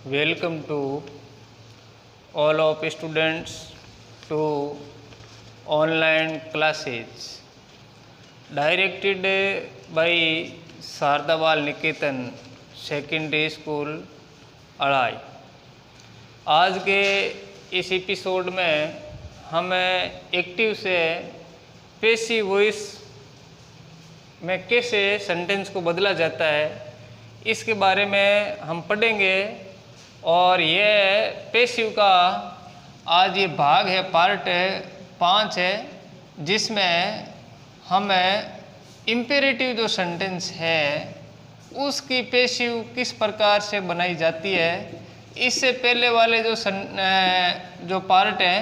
welcome to all of students to online classes directed by Shardabal Niketan secondary school Adai. आज के इस episode में हम एक्टिव से पैसिव वॉइस में कैसे सेंटेंस को बदला जाता है इसके बारे में हम पढ़ेंगे। और ये पैसिव का आज ये भाग है, पार्ट 5 है, जिसमें हमें इम्पेरेटिव जो सेंटेंस है उसकी पैसिव किस प्रकार से बनाई जाती है। इससे पहले वाले जो पार्ट हैं,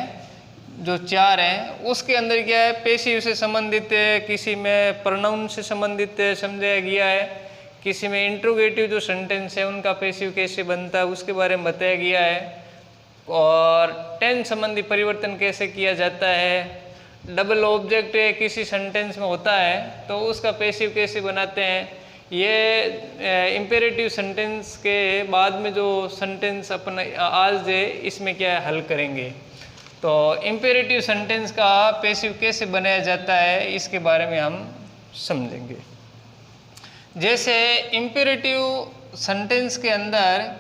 जो 4 हैं, उसके अंदर क्या है, पैसिव से संबंधित किसी में प्रोनाउन से संबंधित समझाया गया है, किसी में इंट्रोगेटिव जो सेंटेंस है उनका पैसिव कैसे बनता है उसके बारे में बताया गया है, और टेंस संबंधी परिवर्तन कैसे किया जाता है, डबल ऑब्जेक्ट किसी सेंटेंस में होता है तो उसका पैसिव कैसे बनाते हैं। ये इम्पेरेटिव सेंटेंस के बाद में जो सेंटेंस अपन आज इसमें क्या हल करेंगे, तो इम्पेरेटिव सेंटेंस का पैसिव कैसे बनाया जाता है इसके बारे में हम समझेंगे। जैसे इम्पेरेटिव सेंटेंस के अंदर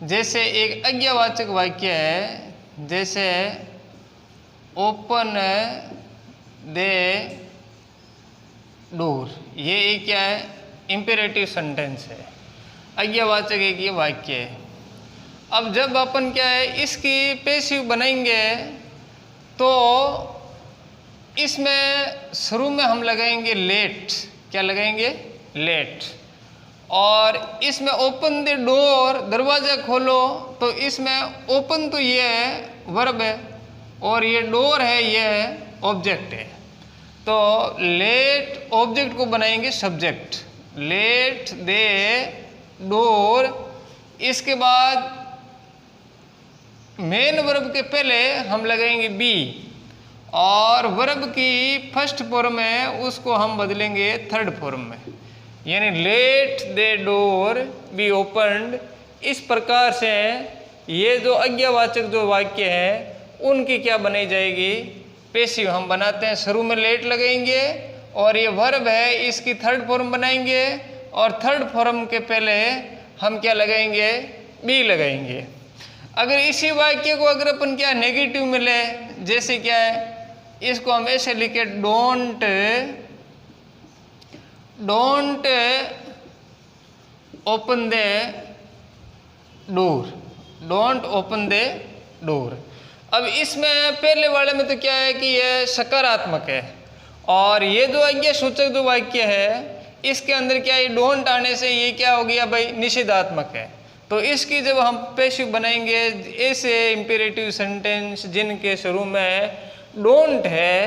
जैसे एक आज्ञावाचक वाक्य है, जैसे ओपन द डोर, ये एक क्या है, इम्पेरेटिव सेंटेंस है, आज्ञावाचक एक ये वाक्य है। अब जब अपन क्या है इसकी पैसिव बनाएंगे तो इसमें शुरू में हम लगाएंगे लेट, क्या लगाएंगे, लेट। और इसमें ओपन द डोर, दरवाज़ा खोलो, तो इसमें ओपन तो ये है वर्ब है और ये डोर है ये ऑब्जेक्ट है, तो लेट ऑब्जेक्ट को बनाएंगे सब्जेक्ट, लेट द डोर। इसके बाद मेन वर्ब के पहले हम लगाएंगे बी, और वर्ब की फर्स्ट फॉर्म है उसको हम बदलेंगे थर्ड फॉर्म में, यानी let the door be opened. इस प्रकार से ये जो आज्ञावाचक जो वाक्य है उनकी क्या बनाई जाएगी, पैसिव हम बनाते हैं। शुरू में लेट लगाएंगे और ये वर्ब है इसकी थर्ड फॉर्म बनाएंगे, और थर्ड फॉर्म के पहले हम क्या लगाएंगे, बी लगाएंगे। अगर इसी वाक्य को अगर अपन क्या नेगेटिव में ले, जैसे क्या है, इसको हम ऐसे लिखे, don't open the door, don't open the door. अब इसमें पहले वाले में तो क्या है कि यह सकारात्मक है, और ये जो आज्ञा सूचक जो वाक्य है इसके अंदर क्या है, डोंट आने से ये क्या हो गया भाई, निषेधात्मक है। तो इसकी जब हम पैसिव बनाएंगे ऐसे इम्पेरेटिव सेंटेंस जिनके शुरू में डोंट है,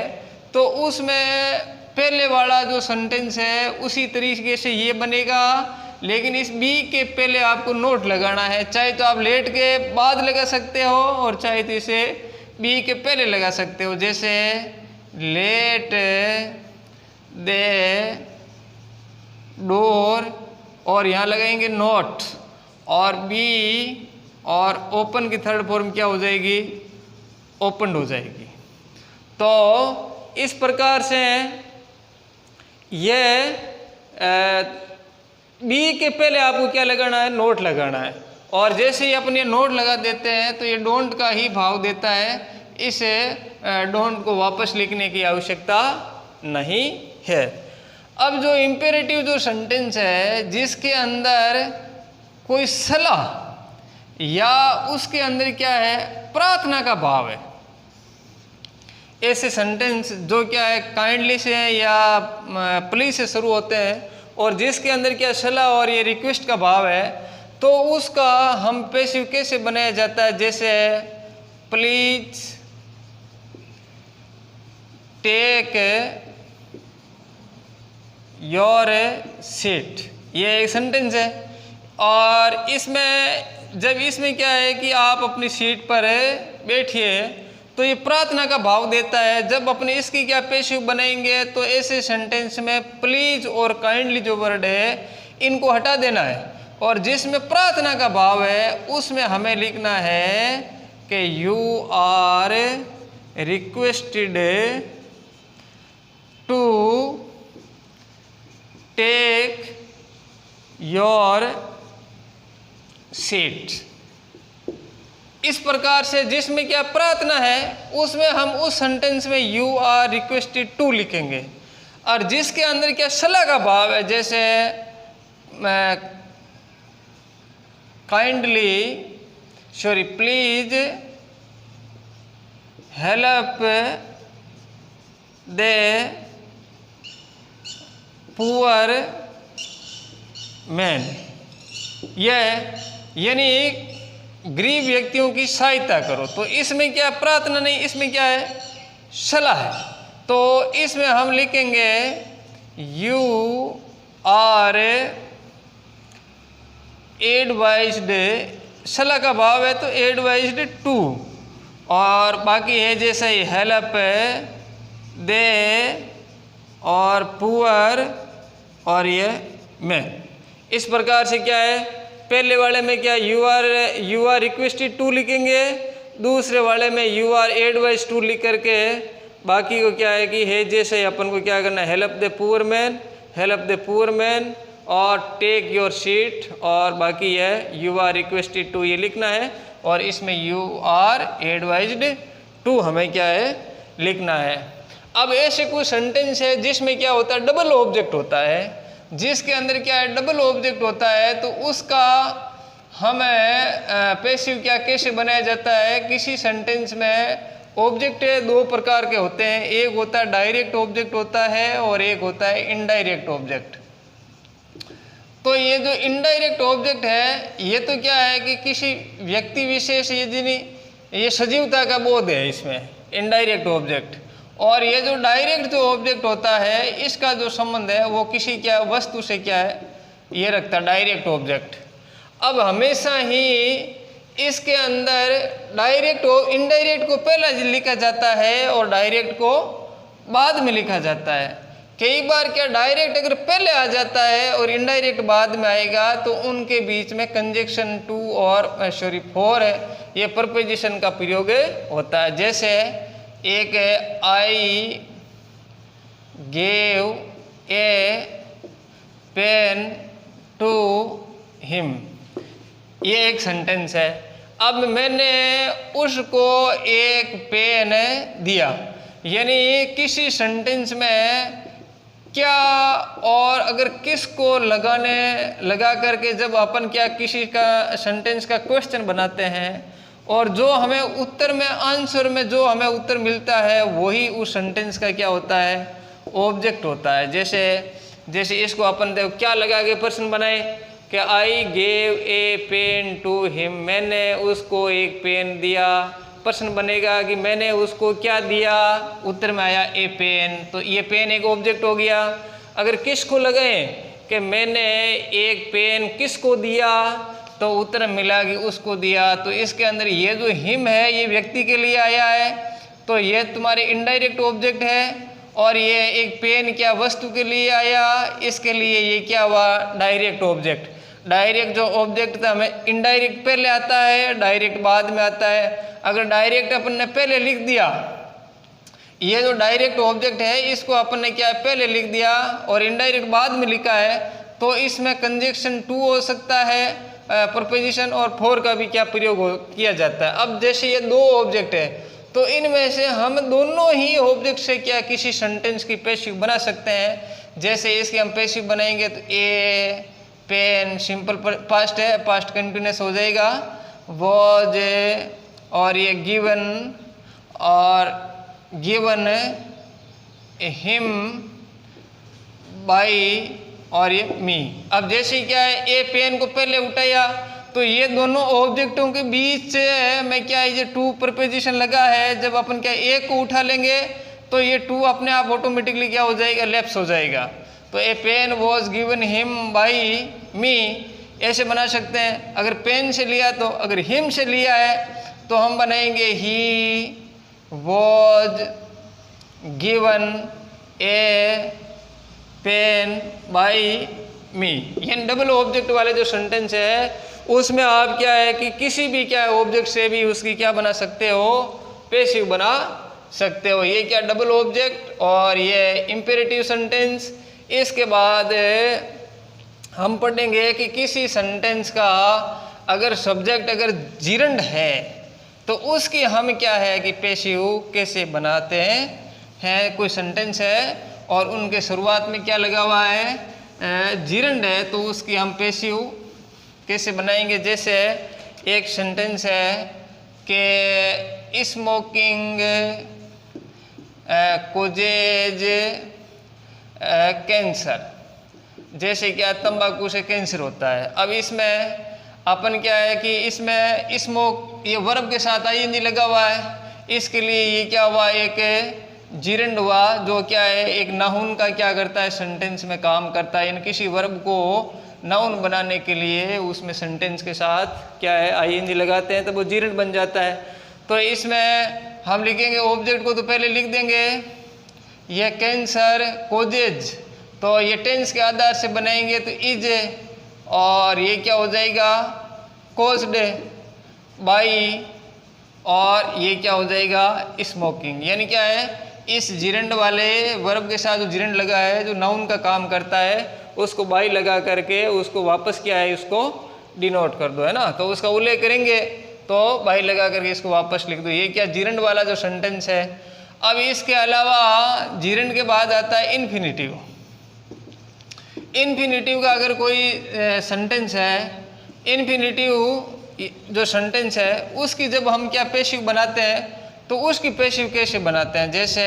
तो उसमें पहले वाला जो सेंटेंस है उसी तरीके से ये बनेगा, लेकिन इस बी के पहले आपको नोट लगाना है। चाहे तो आप लेट के बाद लगा सकते हो और चाहे तो इसे बी के पहले लगा सकते हो, जैसे लेट द डोर, और यहाँ लगाएंगे नोट, और बी, और ओपन की थर्ड फॉर्म क्या हो जाएगी, ओपन्ड हो जाएगी। तो इस प्रकार से ये बी के पहले आपको क्या लगाना है, नोट लगाना है, और जैसे ही अपन ये नोट लगा देते हैं तो ये डोंट का ही भाव देता है, इसे डोंट को वापस लिखने की आवश्यकता नहीं है। अब जो इम्पेरेटिव जो सेंटेंस है जिसके अंदर कोई सलाह या उसके अंदर क्या है, प्रार्थना का भाव है, ऐसे सेंटेंस जो क्या है काइंडली से या प्लीज से शुरू होते हैं और जिसके अंदर क्या सलाह और ये रिक्वेस्ट का भाव है, तो उसका हम पैसिव कैसे बनाया जाता है, जैसे प्लीज टेक योर सीट, ये एक सेंटेंस है। और इसमें जब इसमें क्या है कि आप अपनी सीट पर बैठिए, तो ये प्रार्थना का भाव देता है। जब अपने इसकी क्या पैसिव बनाएंगे तो ऐसे सेंटेंस में प्लीज और काइंडली जो वर्ड है इनको हटा देना है और जिसमें प्रार्थना का भाव है उसमें हमें लिखना है कि you are requested to take your seat. इस प्रकार से जिसमें क्या प्रार्थना है उसमें हम उस सेंटेंस में यू आर रिक्वेस्टेड टू लिखेंगे, और जिसके अंदर क्या सलाह का भाव है, जैसे kindly sorry please help the poor man, यह यानी गरीब व्यक्तियों की सहायता करो। तो इसमें क्या प्रार्थना नहीं, इसमें क्या है, सलाह है। तो इसमें हम लिखेंगे यू आर एडवाइज्ड, सलाह का भाव है तो एडवाइज्ड टू, और बाकी है जैसे ही हेल्प दे और पुअर और ये मैं। इस प्रकार से क्या है, पहले वाले में क्या यू आर रिक्वेस्टेड टू लिखेंगे, दूसरे वाले में यू आर एडवाइज टू लिख करके बाकी को क्या है कि है जैसे ही अपन को क्या करना है, help the poor man, help the poor man और टेक योर सीट, और बाकी है यू आर रिक्वेस्टेड टू ये लिखना है, और इसमें यू आर एडवाइज्ड टू हमें क्या है लिखना है। अब ऐसे कोई सेंटेंस है जिसमें क्या होता है, डबल ऑब्जेक्ट होता है, जिसके अंदर क्या है डबल ऑब्जेक्ट होता है, तो उसका हमें पैसिव क्या कैसे बनाया जाता है। किसी सेंटेंस में ऑब्जेक्ट दो प्रकार के होते हैं, एक होता है डायरेक्ट ऑब्जेक्ट होता है और एक होता है इनडायरेक्ट ऑब्जेक्ट। तो ये जो इनडायरेक्ट ऑब्जेक्ट है ये तो क्या है कि किसी व्यक्ति विशेष ये सजीवता का बोध है इसमें इनडायरेक्ट ऑब्जेक्ट, और ये जो डायरेक्ट जो ऑब्जेक्ट होता है इसका जो संबंध है वो किसी क्या वस्तु से क्या है ये रखता है डायरेक्ट ऑब्जेक्ट। अब हमेशा ही इसके अंदर डायरेक्ट और इनडायरेक्ट को पहला लिखा जाता है और डायरेक्ट को बाद में लिखा जाता है। कई बार क्या डायरेक्ट अगर पहले आ जाता है और इनडायरेक्ट बाद में आएगा तो उनके बीच में कंजक्शन टू और फॉर है ये प्रपोजिशन का प्रयोग होता है। जैसे एक है I gave a pen to him, ये एक सेंटेंस है। अब मैंने उसको एक पेन दिया, यानी किसी सेंटेंस में क्या और अगर किस को लगा करके जब अपन क्या किसी का सेंटेंस का क्वेश्चन बनाते हैं और जो हमें उत्तर में आंसर में जो हमें उत्तर मिलता है वही उस सेंटेंस का क्या होता है ऑब्जेक्ट होता है। जैसे इसको अपन देखो क्या लगा के प्रश्न बनाए कि I gave a pen to him, मैंने उसको एक पेन दिया। प्रश्न बनेगा कि मैंने उसको क्या दिया, उत्तर में आया ए पेन, तो ये पेन एक ऑब्जेक्ट हो गया। अगर किसको लगाए कि मैंने एक पेन किसको दिया तो उत्तर मिला कि उसको दिया, तो इसके अंदर ये जो हिम है ये व्यक्ति के लिए आया है, तो ये तुम्हारे इनडायरेक्ट ऑब्जेक्ट है। और ये एक पेन क्या वस्तु के लिए आया, इसके लिए ये क्या हुआ डायरेक्ट ऑब्जेक्ट। डायरेक्ट जो ऑब्जेक्ट था हमें इनडायरेक्ट पहले आता है, डायरेक्ट बाद में आता है। अगर डायरेक्ट अपन ने पहले लिख दिया, ये जो डायरेक्ट ऑब्जेक्ट है इसको अपन ने क्या पहले लिख दिया और इनडायरेक्ट बाद में लिखा है, तो इसमें कंजक्शन टू हो सकता है, प्रपोजिशन और फॉर का भी क्या प्रयोग किया जाता है। अब जैसे ये दो ऑब्जेक्ट है तो इनमें से हम दोनों ही ऑब्जेक्ट से क्या किसी सेंटेंस की पैसिव बना सकते हैं। जैसे इसकी हम पैसिव बनाएंगे तो ए पेन सिंपल पास्ट है, पास्ट कंटिन्यूस हो जाएगा। वॉज और ये गिवन और गिवन हिम बाई और ये मी। अब जैसे क्या है ए पेन को पहले उठाया तो ये दोनों ऑब्जेक्टों के बीच में क्या है ये टू प्रपोजिशन लगा है। जब अपन क्या ए को उठा लेंगे तो ये टू अपने आप ऑटोमेटिकली क्या हो जाएगा लैप्स हो जाएगा। तो a pen was given him by me ऐसे बना सकते हैं। अगर पेन से लिया तो अगर हिम से लिया है तो हम बनाएंगे he was given a pen by me. यानी डबल ऑब्जेक्ट वाले जो सेंटेंस है उसमें आप क्या है कि किसी भी क्या है ऑब्जेक्ट से भी उसकी क्या बना सकते हो, पैसिव बना सकते हो। ये क्या डबल ऑब्जेक्ट और ये इंपेरेटिव सेंटेंस। इसके बाद हम पढ़ेंगे कि किसी सेंटेंस का अगर सब्जेक्ट अगर जिरंड है तो उसकी हम क्या है कि पैसिव कैसे बनाते हैं। कोई सेंटेंस है और उनके शुरुआत में क्या लगा हुआ है, जिरंड है, तो उसकी हम पैसिव कैसे बनाएंगे। जैसे एक सेंटेंस है कि स्मोकिंग कोजेज कैंसर, जैसे क्या तंबाकू से कैंसर होता है। अब इसमें अपन क्या है कि इसमें स्मोक ये वर्ब के साथ आईएनजी लगा हुआ है, इसके लिए ये क्या हुआ, एक जिरंड हुआ जो क्या है एक नाउन का क्या करता है, सेंटेंस में काम करता है। यानी किसी वर्ब को नाउन बनाने के लिए उसमें सेंटेंस के साथ क्या है आईएनजी लगाते हैं तो वो जिरंड बन जाता है। तो इसमें हम लिखेंगे ऑब्जेक्ट को तो पहले लिख देंगे ये कैंसर कोजेज, तो ये टेंस के आधार से बनाएंगे तो इज, और ये क्या हो जाएगा कोज्ड बाई, और ये क्या हो जाएगा स्मोकिंग। यानी क्या है इस जिरंड वाले वर्ब के साथ जो जिरंड लगा है जो नाउन का काम करता है उसको बाई लगा करके उसको वापस क्या है उसको डिनोट कर दो, है ना। तो उसका उल्लेख करेंगे तो बाई लगा करके इसको वापस लिख दो। ये क्या जिरंड वाला जो सेंटेंस है। अब इसके अलावा जिरंड के बाद आता है इन्फिनिटिव। इन्फिनिटिव का अगर कोई सेंटेंस है, इन्फिनिटिव जो सेंटेंस है उसकी जब हम क्या पैसिव बनाते हैं तो उसकी पैसिव कैसे बनाते हैं। जैसे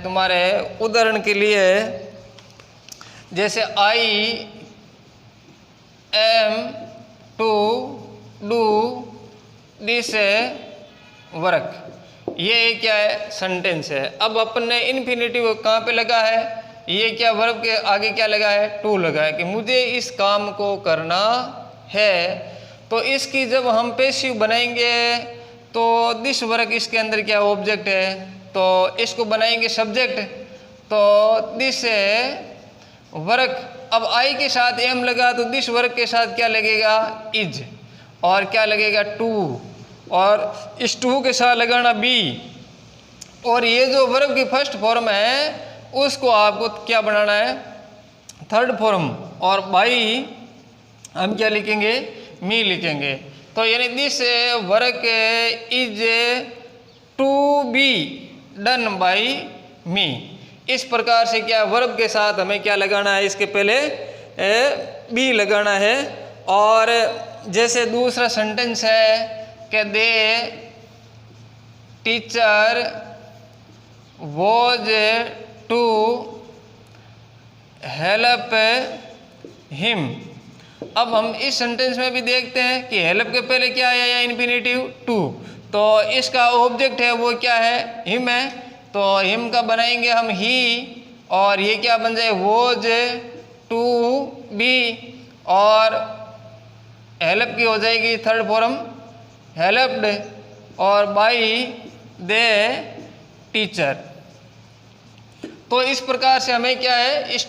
तुम्हारे उदाहरण के लिए जैसे I am to do this work, ये क्या है सेंटेंस है। अब अपन ने इन्फिनिटिव कहाँ पे लगा है, ये क्या वर्ब के आगे क्या लगा है टू लगा है कि मुझे इस काम को करना है। तो इसकी जब हम पैसिव बनाएंगे तो दिस वर्क इसके अंदर क्या ऑब्जेक्ट है तो इसको बनाएंगे सब्जेक्ट, तो दिस वर्क। अब आई के साथ एम लगा तो दिस वर्क के साथ क्या लगेगा इज, और क्या लगेगा टू, और इस टू के साथ लगाना बी, और ये जो वर्ब की फर्स्ट फॉर्म है उसको आपको क्या बनाना है थर्ड फॉर्म, और बाई हम क्या लिखेंगे मी लिखेंगे। तो यानी this work is to be done by me. इस प्रकार से क्या वर्ब के साथ हमें क्या लगाना है, इसके पहले बी लगाना है। और जैसे दूसरा सेंटेंस है कि the teacher was to help him. अब हम इस सेंटेंस में भी देखते हैं कि हेल्प के पहले क्या आया इन्फिनिटिव टू, तो इसका ऑब्जेक्ट है वो क्या है हिम है, तो हिम का बनाएंगे हम ही, और ये क्या बन जाए वॉज टू बी, और हेल्प की हो जाएगी थर्ड फॉर्म हेल्प्ड, और बाई दे टीचर। तो इस प्रकार से हमें क्या है इस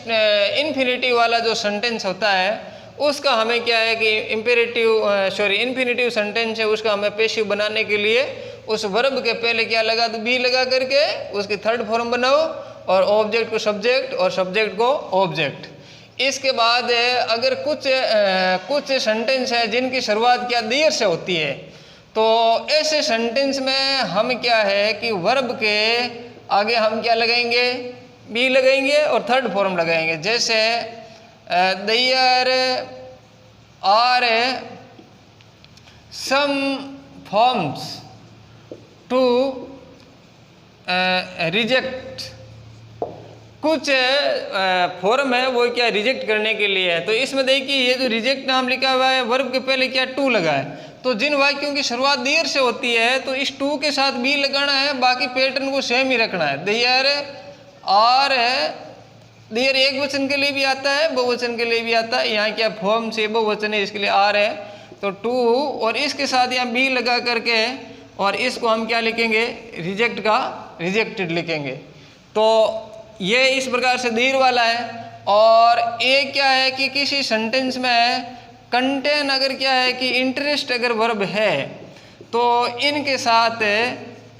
इन्फिनिटिव वाला जो सेंटेंस होता है उसका हमें क्या है कि इन्फिनिटिव सेंटेंस है उसका हमें पैसिव बनाने के लिए उस वर्ब के पहले क्या लगा तो बी लगा करके उसकी थर्ड फॉर्म बनाओ, और ऑब्जेक्ट को सब्जेक्ट और सब्जेक्ट को ऑब्जेक्ट। इसके बाद अगर कुछ सेंटेंस है जिनकी शुरुआत क्या देयर से होती है, तो ऐसे सेंटेंस में हम क्या है कि वर्ब के आगे हम क्या लगाएंगे बी लगाएंगे और थर्ड फॉर्म लगाएंगे। जैसे there are some forms to reject, कुछ फॉर्म है वो क्या रिजेक्ट करने के लिए है। तो इसमें देखिए ये जो रिजेक्ट नाम लिखा हुआ है वर्ब के पहले क्या टू लगा है, तो जिन वाक्यों की शुरुआत देयर से होती है तो इस टू के साथ बी लगाना है, बाकी पैटर्न को सेम ही रखना है। देयर आर है, देयर एक वचन के लिए भी आता है बहुवचन के लिए भी आता है, यहाँ क्या फॉर्म से बहुवचन है इसके लिए आर है, तो टू और इसके साथ यहाँ बी लगा करके और इसको हम क्या लिखेंगे रिजेक्ट का रिजेक्टेड लिखेंगे। तो ये इस प्रकार से देर वाला है। और ए क्या है कि किसी सेंटेंस में कंटेन अगर क्या है कि इंटरेस्ट अगर वर्ब है तो इनके साथ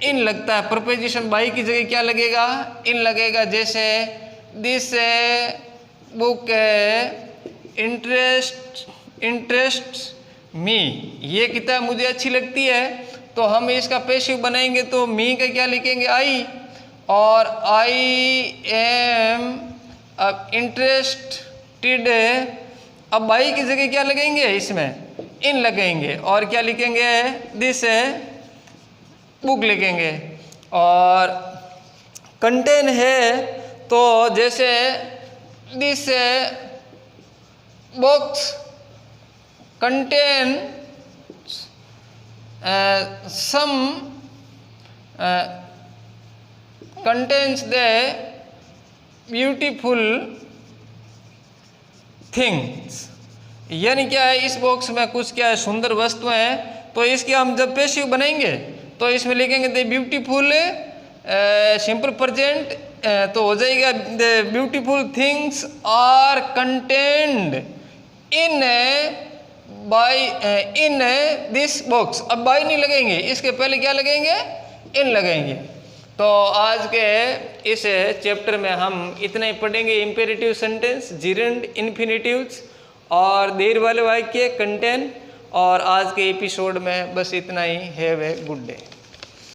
इन लगता है। प्रपोजिशन बाई की जगह क्या लगेगा? इन लगेगा। जैसे दिस बुक इंटरेस्ट मी, ये किताब मुझे अच्छी लगती है, तो हम इसका पैसिव बनाएंगे तो मी का क्या लिखेंगे? आई। और आई एम अब इंटरेस्टेड, अब बाई की जगह क्या लगेंगे? इसमें इन लगेंगे और क्या लिखेंगे? दिस बुक लिखेंगे। और कंटेन है तो जैसे this box contain some contents the beautiful things, यानी क्या है इस बॉक्स में कुछ क्या है सुंदर वस्तुएं हैं। तो इसके हम जब पैसिव बनाएंगे तो इसमें लिखेंगे द ब्यूटीफुल सिंपल प्रेजेंट, तो हो जाएगा the beautiful things are contained in by in this box. अब बाय नहीं लगेंगे, इसके पहले क्या लगेंगे? इन लगेंगे। तो आज के इस चैप्टर में हम इतना ही पढ़ेंगे। इंपेरेटिव सेंटेंस, जिरेंड, इन्फिनेटिव्स और देर वाले वाक्य, कंटेन। और आज के एपिसोड में बस इतना ही। Have a good day.